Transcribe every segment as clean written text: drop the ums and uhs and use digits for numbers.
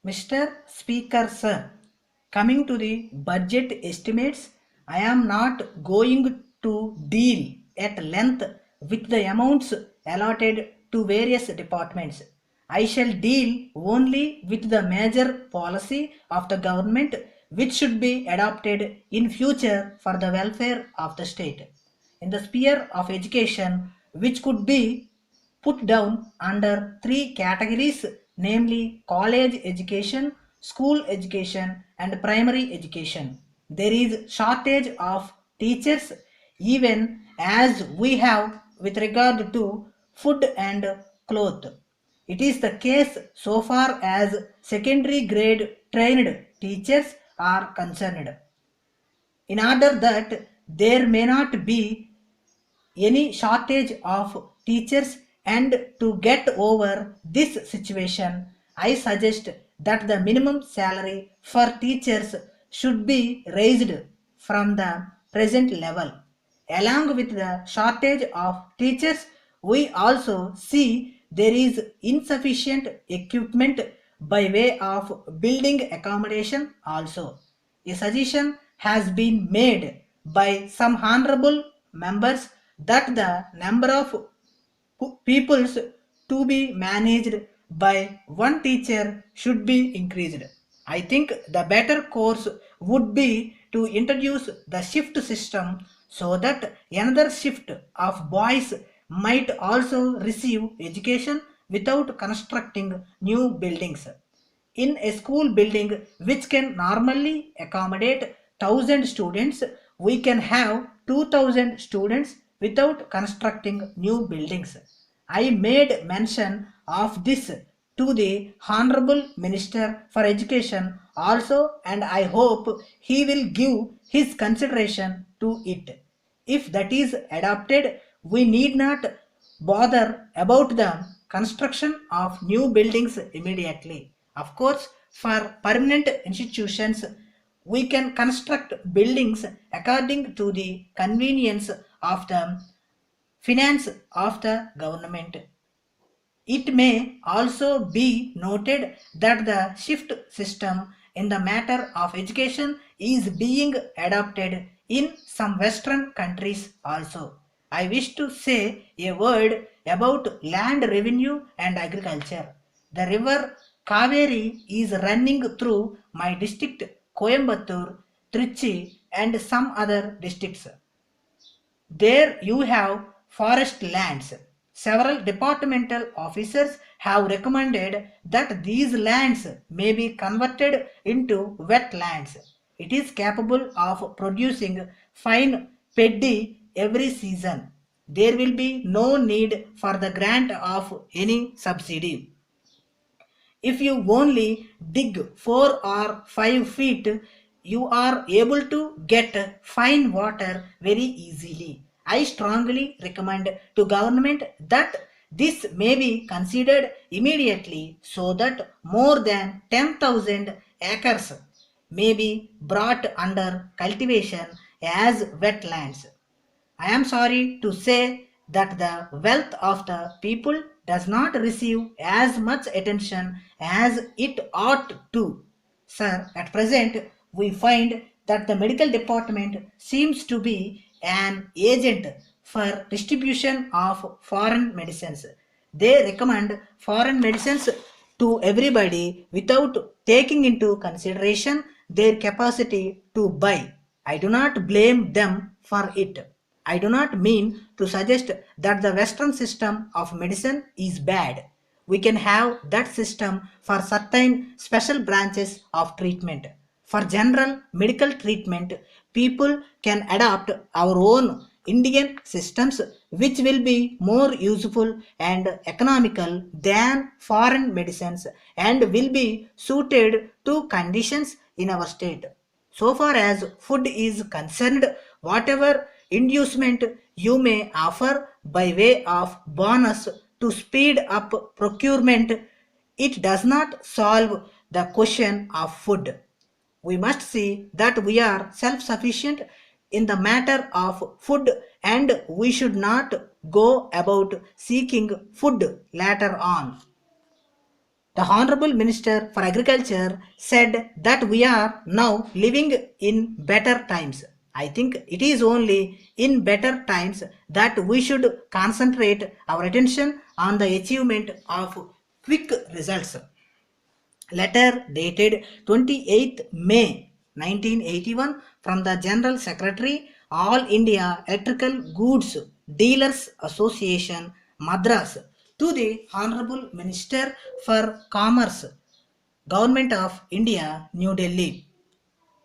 Mr. Speaker, sir, coming to the budget estimates, I am not going to deal at length with the amounts allotted to various departments. I shall deal only with the major policy of the government which should be adopted in future for the welfare of the state. In the sphere of education, which could be put down under three categories, namely college education, school education, and primary education. There is shortage of teachers even as we have with regard to food and cloth. It is the case so far as secondary grade trained teachers are concerned. In order that there may not be any shortage of teachers, and to get over this situation, I suggest that the minimum salary for teachers should be raised from the present level. Along with the shortage of teachers, we also see there is insufficient equipment by way of building accommodation also. A suggestion has been made by some honorable members that the number of pupils to be managed by one teacher should be increased. I think the better course would be to introduce the shift system so that another shift of boys might also receive education without constructing new buildings. In a school building which can normally accommodate 1000 students, we can have 2000 students without constructing new buildings. I made mention of this to the Honorable Minister for Education also, and I hope he will give his consideration to it. If that is adopted, we need not bother about the construction of new buildings immediately. Of course, for permanent institutions, we can construct buildings according to the convenience of the finance of the government. It may also be noted that the shift system in the matter of education is being adopted in some Western countries also. I wish to say a word about land revenue and agriculture. The river Kaveri is running through my district Coimbatore, Trichy, and some other districts. There you have forest lands. Several departmental officers have recommended that these lands may be converted into wetlands. It is capable of producing fine paddy every season. There will be no need for the grant of any subsidy. If you only dig 4 or 5 feet, you are able to get fine water very easily. I strongly recommend to government that this may be considered immediately so that more than 10,000 acres may be brought under cultivation as wetlands. I am sorry to say that the wealth of the people does not receive as much attention as it ought to. Sir, at present, we find that the medical department seems to be an agent for distribution of foreign medicines. They recommend foreign medicines to everybody without taking into consideration their capacity to buy. I do not blame them for it. I do not mean to suggest that the Western system of medicine is bad. We can have that system for certain special branches of treatment. For general medical treatment, people can adopt our own Indian systems which will be more useful and economical than foreign medicines and will be suited to conditions in our state. So far as food is concerned, whatever inducement you may offer by way of bonus to speed up procurement, it does not solve the question of food. We must see that we are self sufficient in the matter of food and we should not go about seeking food later on. The Honorable Minister for Agriculture said that we are now living in better times. I think it is only in better times that we should concentrate our attention on the achievement of quick results. Letter dated 28th May 1981 from the General Secretary, All India Electrical Goods Dealers Association, Madras, to the Honorable Minister for Commerce, Government of India, New Delhi.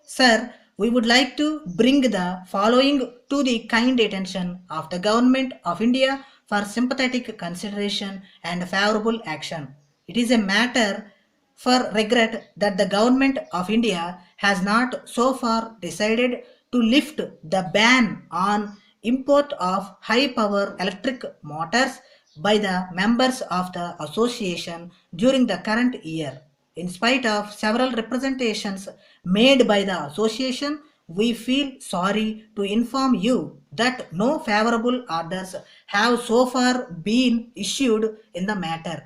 Sir, we would like to bring the following to the kind attention of the Government of India for sympathetic consideration and favorable action. It is a matter for regret that the Government of India has not so far decided to lift the ban on import of high power electric motors by the members of the association during the current year. In spite of several representations made by the association, we feel sorry to inform you that no favorable orders have so far been issued in the matter.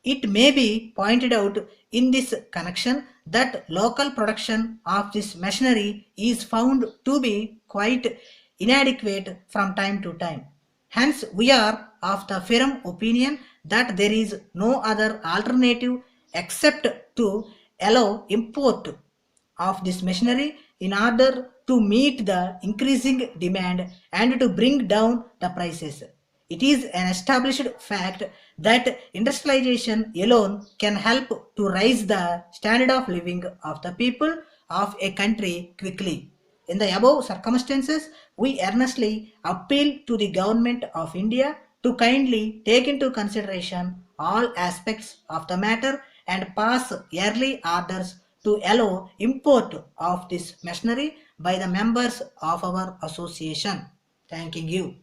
It may be pointed out in this connection that local production of this machinery is found to be quite inadequate from time to time. Hence, we are of the firm opinion that there is no other alternative except to allow import of this machinery in order to meet the increasing demand and to bring down the prices. It is an established fact that industrialization alone can help to raise the standard of living of the people of a country quickly. In the above circumstances, we earnestly appeal to the Government of India to kindly take into consideration all aspects of the matter and pass early orders to allow import of this machinery by the members of our association. Thanking you.